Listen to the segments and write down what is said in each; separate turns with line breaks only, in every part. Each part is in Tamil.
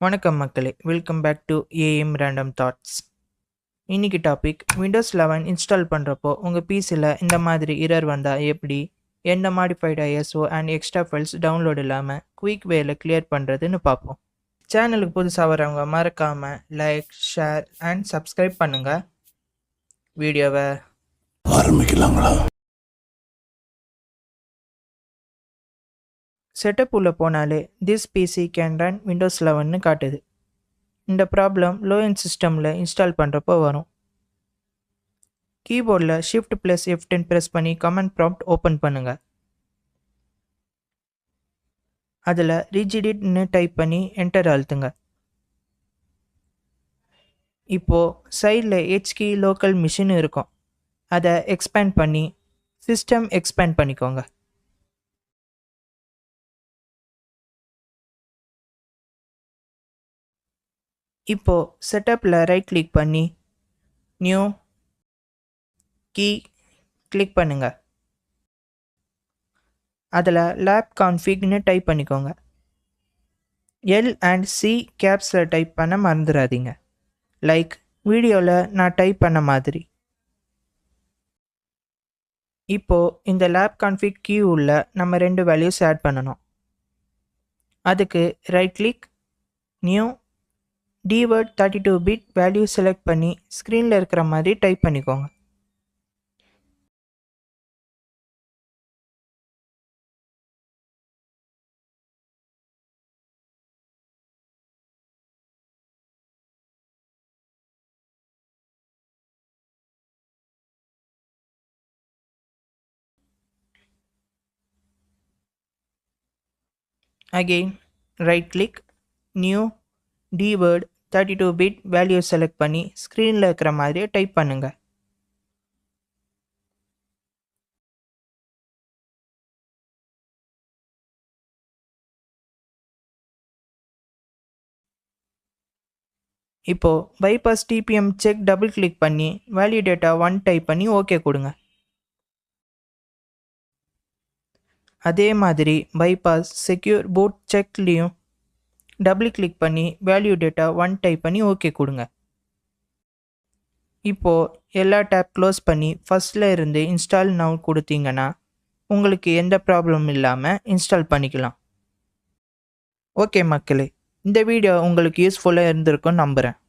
வணக்கம் மக்களே, welcome back to AM random thoughts. இன்னைக்கு டாபிக் விண்டோஸ் 11 இன்ஸ்டால் பண்ணுறப்போ உங்கள் பிசியில் இந்த மாதிரி இரர் வந்தால் எப்படி, எந்த modified ISO and extra files download இல்லாமல் குயிக் வேல கிளியர் பண்ணுறதுன்னு பார்ப்போம். சேனலுக்கு புதுசாக வரவங்க மறக்காமல் லைக், ஷேர் அண்ட் சப்ஸ்கிரைப் பண்ணுங்கள். வீடியோவை ஆரம்பிக்கலாங்களா? செட்டப் உள்ள போனாலே this PC can run Windows 11னு காட்டுது. இந்த ப்ராப்ளம் லோ எண்ட் சிஸ்டமில் இன்ஸ்டால் பண்ணுறப்போ வரும். கீபோர்டில் Shift+F10 ப்ரெஸ் பண்ணி கமெண்ட் ப்ராம்ப்ட் ஓப்பன் பண்ணுங்கள். அதில் ரிஜிடிட்னு டைப் பண்ணி என்டர் அழுத்துங்க. இப்போது சைடில் ஹெச்கி லோக்கல் மிஷின் இருக்கும், அதை எக்ஸ்பேண்ட் பண்ணி சிஸ்டம் எக்ஸ்பேண்ட் பண்ணிக்கோங்க. இப்போது செட்டப்பில் ரைட் கிளிக் பண்ணி நியூ கீ கிளிக் பண்ணுங்கள். அதில் லேப் கான்ஃபிக்னு டைப் பண்ணிக்கோங்க. எல் அண்ட் சி கேப்ஸில் டைப் பண்ண மறந்துடாதீங்க, லைக் வீடியோவில் நான் டைப் பண்ண மாதிரி. இப்போது இந்த லேப் கான்ஃபிக் கீ உள்ள நம்ம 2 வேல்யூஸ் ஆட் பண்ணணும். அதுக்கு right click, new DWORD 32 bit value select பண்ணி ஸ்க்ரீனில் இருக்கிற மாதிரி டைப் பண்ணிக்கோங்க. Again right click, new DWORD 32 bit value select பண்ணி ஸ்க்ரீனில் இருக்கிற மாதிரியே டைப் பண்ணுங்கள். இப்போது bypass TPM check double click பண்ணி வேல்யூ டேட்டா 1 டைப் பண்ணி ஓகே கொடுங்க. அதே மாதிரி பைபாஸ் செக்யூர் பூட் செக்லேயும் டபுள் கிளிக் பண்ணி வேல்யூ டேட்டா 1 டைப் பண்ணி ஓகே கொடுங்க. இப்போது எல்லா டேப் க்ளோஸ் பண்ணி ஃபஸ்ட்டில் இருந்து இன்ஸ்டால் நவ் கொடுத்தீங்கன்னா உங்களுக்கு எந்த ப்ராப்ளமும் இல்லாமல் இன்ஸ்டால் பண்ணிக்கலாம். ஓகே மக்களே, இந்த வீடியோ உங்களுக்கு யூஸ்ஃபுல்லாக இருந்திருக்கும்னு நம்புகிறேன்.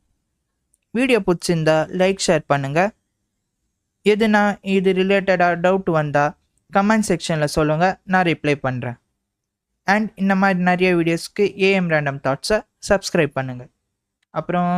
வீடியோ பிடிச்சிருந்தா லைக், ஷேர் பண்ணுங்கள். எதுனா இது ரிலேட்டடாக டவுட் வந்தால் கமெண்ட் செக்ஷனில் சொல்லுங்கள், நான் ரிப்ளை பண்ணுறேன். அண்ட் இந்த மாதிரி நிறைய வீடியோஸ்க்கு ஏஎம் ரேண்டம் தாட்ஸை சப்ஸ்கிரைப் பண்ணுங்கள். அப்புறம்